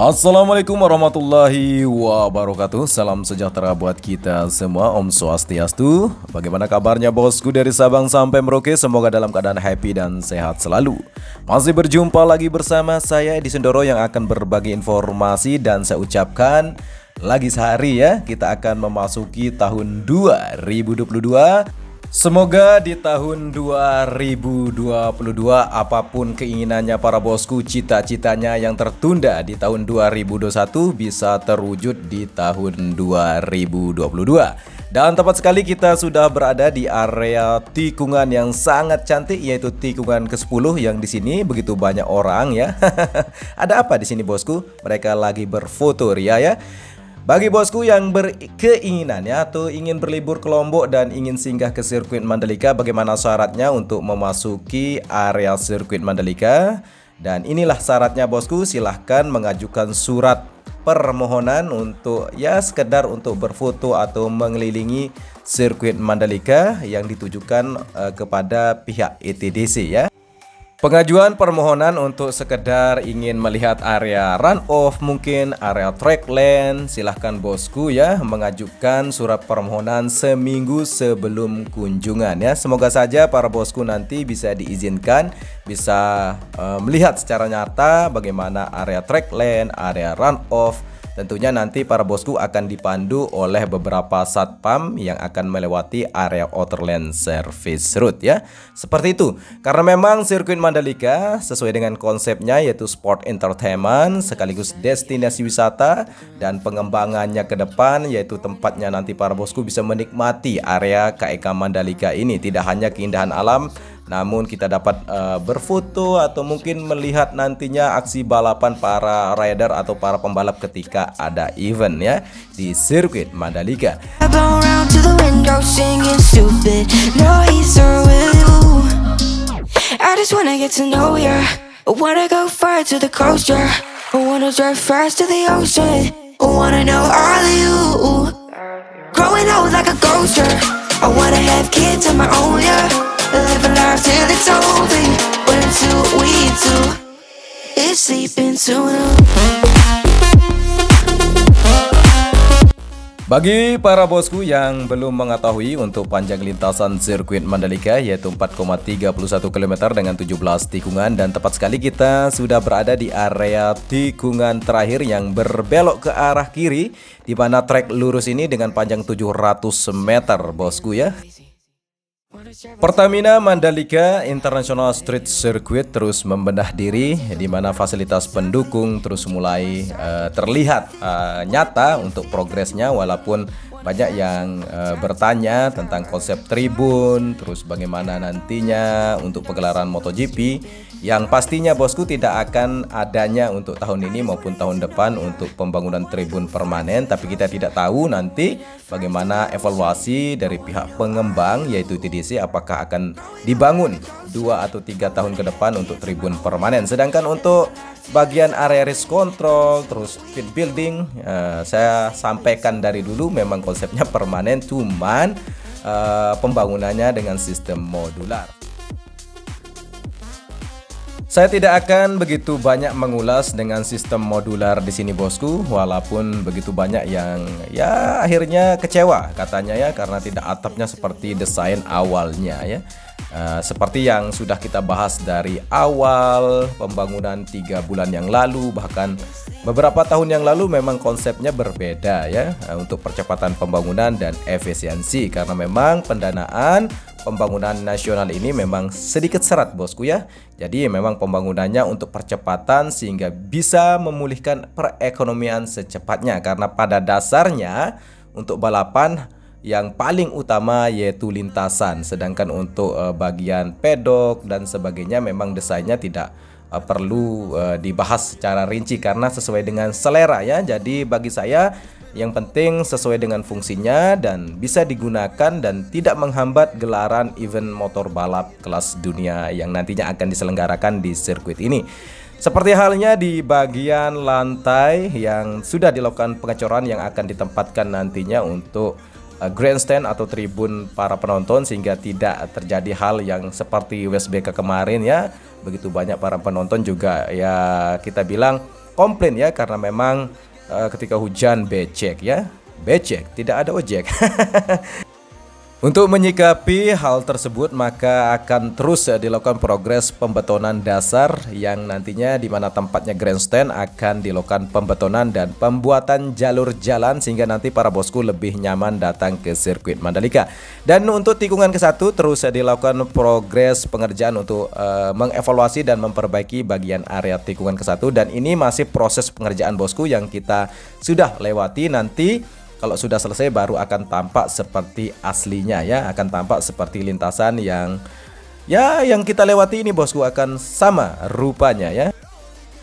Assalamualaikum warahmatullahi wabarakatuh. Salam sejahtera buat kita semua. Om Swastiastu. Bagaimana kabarnya bosku dari Sabang sampai Merauke? Semoga dalam keadaan happy dan sehat selalu. Masih berjumpa lagi bersama saya Edi Sendoro yang akan berbagi informasi. Dan saya ucapkan lagi sehari ya, kita akan memasuki tahun 2022. Semoga di tahun 2022 apapun keinginannya para bosku, cita-citanya yang tertunda di tahun 2021 bisa terwujud di tahun 2022. Dan tepat sekali kita sudah berada di area tikungan yang sangat cantik, yaitu tikungan ke-10 yang di sini begitu banyak orang ya. Ada apa di sini bosku? Mereka lagi berfoto ria ya. Bagi bosku yang berkeinginan ya, atau ingin berlibur ke Lombok dan ingin singgah ke sirkuit Mandalika, bagaimana syaratnya untuk memasuki area sirkuit Mandalika? Dan inilah syaratnya bosku, silahkan mengajukan surat permohonan untuk ya sekedar untuk berfoto atau mengelilingi sirkuit Mandalika yang ditujukan kepada pihak ETDC ya. Pengajuan permohonan untuk sekedar ingin melihat area run-off, mungkin area track lane, silahkan bosku ya mengajukan surat permohonan seminggu sebelum kunjungan ya. Semoga saja para bosku nanti bisa diizinkan, bisa melihat secara nyata bagaimana area track lane, area run-off. Tentunya nanti para bosku akan dipandu oleh beberapa satpam yang akan melewati area outer lane service route ya. Seperti itu. Karena memang sirkuit Mandalika sesuai dengan konsepnya yaitu sport entertainment sekaligus destinasi wisata, dan pengembangannya ke depan yaitu tempatnya nanti para bosku bisa menikmati area KEK Mandalika ini. Tidak hanya keindahan alam, namun kita dapat berfoto atau mungkin melihat nantinya aksi balapan para rider atau para pembalap ketika ada event ya di sirkuit Mandalika. Live a life till it's over, but until we do, it's sleeping soon. Bagi para bosku yang belum mengetahui, untuk panjang lintasan sirkuit Mandalika yaitu 4,31 km dengan 17 tikungan, dan tepat sekali kita sudah berada di area tikungan terakhir yang berbelok ke arah kiri, di mana trek lurus ini dengan panjang 700 meter bosku ya. Pertamina Mandalika International Street Circuit terus membedah diri, di mana fasilitas pendukung terus mulai terlihat nyata untuk progresnya, walaupun banyak yang bertanya tentang konsep tribun, terus bagaimana nantinya untuk pegelaran MotoGP, yang pastinya bosku tidak akan adanya untuk tahun ini maupun tahun depan untuk pembangunan tribun permanen. Tapi kita tidak tahu nanti bagaimana evaluasi dari pihak pengembang yaitu TDC, apakah akan dibangun 2 atau 3 tahun ke depan untuk tribun permanen. Sedangkan untuk bagian area race control terus pit building, saya sampaikan dari dulu memang konsepnya permanen, cuman pembangunannya dengan sistem modular. Saya tidak akan begitu banyak mengulas dengan sistem modular di sini bosku, walaupun begitu banyak yang ya akhirnya kecewa katanya ya, karena tidak atapnya seperti desain awalnya ya. Seperti yang sudah kita bahas dari awal pembangunan 3 bulan yang lalu, bahkan beberapa tahun yang lalu, memang konsepnya berbeda ya untuk percepatan pembangunan dan efisiensi, karena memang pendanaan pembangunan nasional ini memang sedikit seret bosku ya. Jadi memang pembangunannya untuk percepatan sehingga bisa memulihkan perekonomian secepatnya, karena pada dasarnya untuk balapan yang paling utama yaitu lintasan, sedangkan untuk bagian pedok dan sebagainya memang desainnya tidak perlu dibahas secara rinci karena sesuai dengan selera ya. Jadi bagi saya yang penting sesuai dengan fungsinya dan bisa digunakan dan tidak menghambat gelaran event motor balap kelas dunia yang nantinya akan diselenggarakan di sirkuit ini. Seperti halnya di bagian lantai yang sudah dilakukan pengecoran yang akan ditempatkan nantinya untuk grandstand atau tribun para penonton, sehingga tidak terjadi hal yang seperti WSBK kemarin ya. Begitu banyak para penonton juga ya kita bilang komplain ya, karena memang ketika hujan becek ya. Becek, tidak ada ojek. Untuk menyikapi hal tersebut, maka akan terus dilakukan progres pembetonan dasar yang nantinya di mana tempatnya grandstand akan dilakukan pembetonan dan pembuatan jalur jalan sehingga nanti para bosku lebih nyaman datang ke sirkuit Mandalika. Dan untuk tikungan ke-1 terus dilakukan progres pengerjaan untuk mengevaluasi dan memperbaiki bagian area tikungan ke-1, dan ini masih proses pengerjaan bosku yang kita sudah lewati. Nanti kalau sudah selesai baru akan tampak seperti aslinya ya, akan tampak seperti lintasan yang kita lewati ini bosku, akan sama rupanya ya.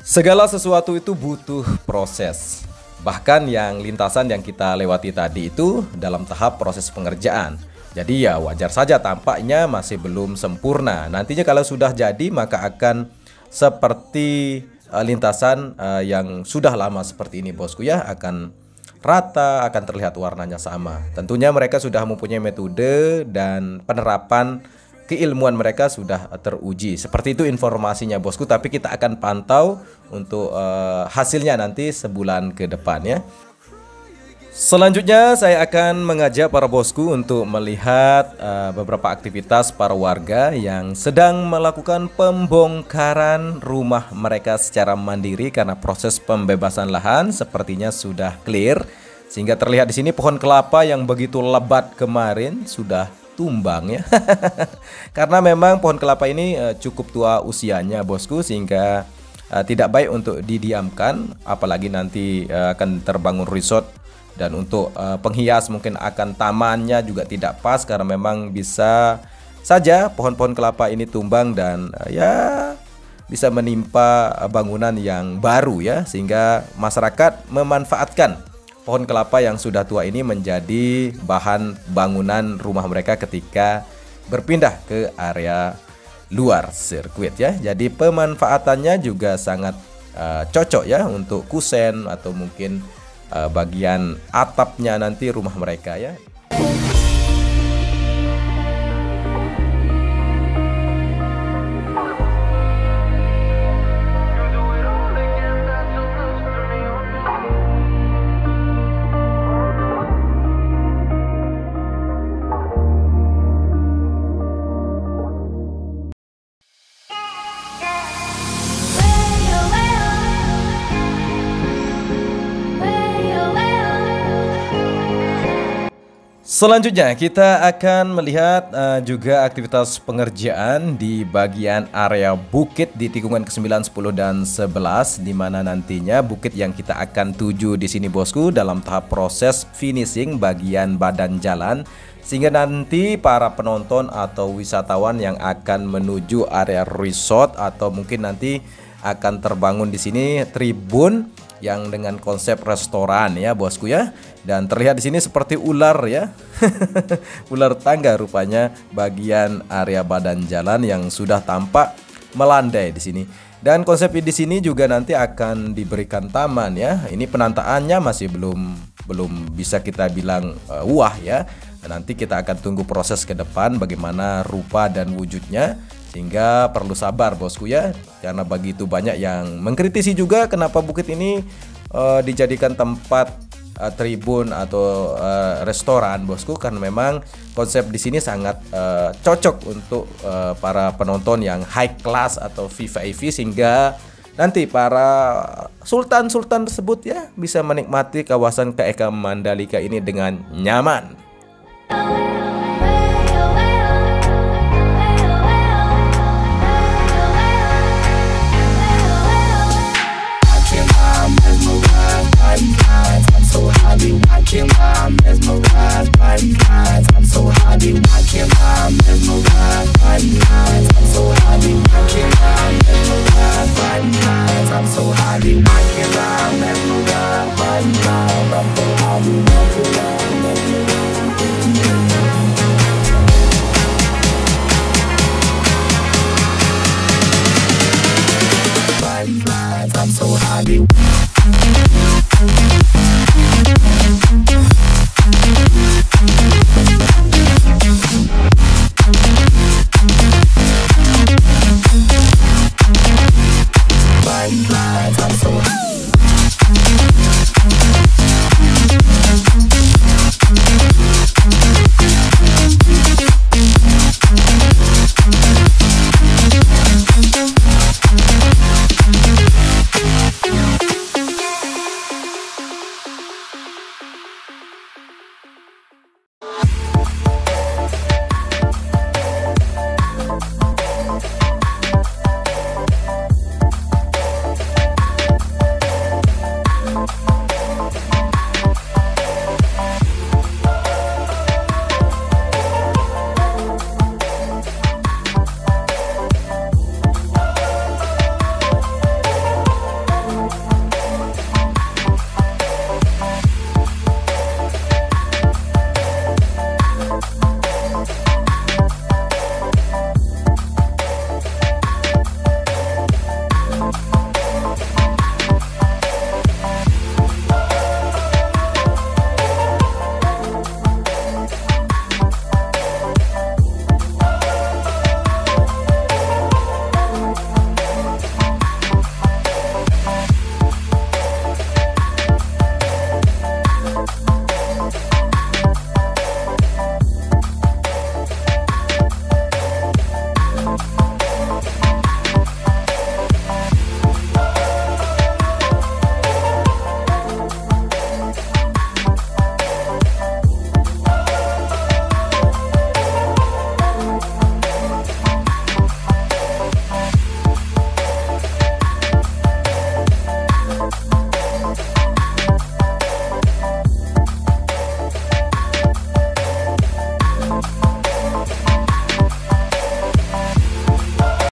Segala sesuatu itu butuh proses. Bahkan yang lintasan yang kita lewati tadi itu dalam tahap proses pengerjaan. Jadi ya wajar saja tampaknya masih belum sempurna. Nantinya kalau sudah jadi maka akan seperti lintasan yang sudah lama seperti ini bosku ya, akan rata, akan terlihat warnanya sama. Tentunya mereka sudah mempunyai metode dan penerapan keilmuan mereka sudah teruji. Seperti itu informasinya bosku, tapi kita akan pantau untuk hasilnya nanti sebulan ke depan ya. Selanjutnya saya akan mengajak para bosku untuk melihat beberapa aktivitas para warga yang sedang melakukan pembongkaran rumah mereka secara mandiri karena proses pembebasan lahan sepertinya sudah clear, sehingga terlihat di sini pohon kelapa yang begitu lebat kemarin sudah tumbang ya. Karena memang pohon kelapa ini cukup tua usianya bosku, sehingga tidak baik untuk didiamkan, apalagi nanti akan terbangun resort. Dan untuk penghias mungkin akan tamannya juga tidak pas, karena memang bisa saja pohon-pohon kelapa ini tumbang dan ya bisa menimpa bangunan yang baru ya, sehingga masyarakat memanfaatkan pohon kelapa yang sudah tua ini menjadi bahan bangunan rumah mereka ketika berpindah ke area luar sirkuit ya. Jadi pemanfaatannya juga sangat cocok ya untuk kusen atau mungkin bagian atapnya nanti rumah mereka ya. Selanjutnya kita akan melihat juga aktivitas pengerjaan di bagian area bukit di tikungan ke-9, 10 dan 11, di mana nantinya bukit yang kita akan tuju di sini bosku dalam tahap proses finishing bagian badan jalan, sehingga nanti para penonton atau wisatawan yang akan menuju area resort atau mungkin nanti akan terbangun di sini tribun yang dengan konsep restoran ya bosku ya. Dan terlihat di sini seperti ular ya. Ular tangga rupanya bagian area badan jalan yang sudah tampak melandai di sini. Dan konsep di sini juga nanti akan diberikan taman ya. Ini penataannya masih belum bisa kita bilang wah ya. Nanti kita akan tunggu proses ke depan bagaimana rupa dan wujudnya, sehingga perlu sabar bosku ya, karena begitu banyak yang mengkritisi juga kenapa bukit ini dijadikan tempat tribun atau restoran bosku, karena memang konsep di sini sangat cocok untuk para penonton yang high class atau VIP, sehingga nanti para sultan-sultan tersebut ya bisa menikmati kawasan KEK Mandalika ini dengan nyaman.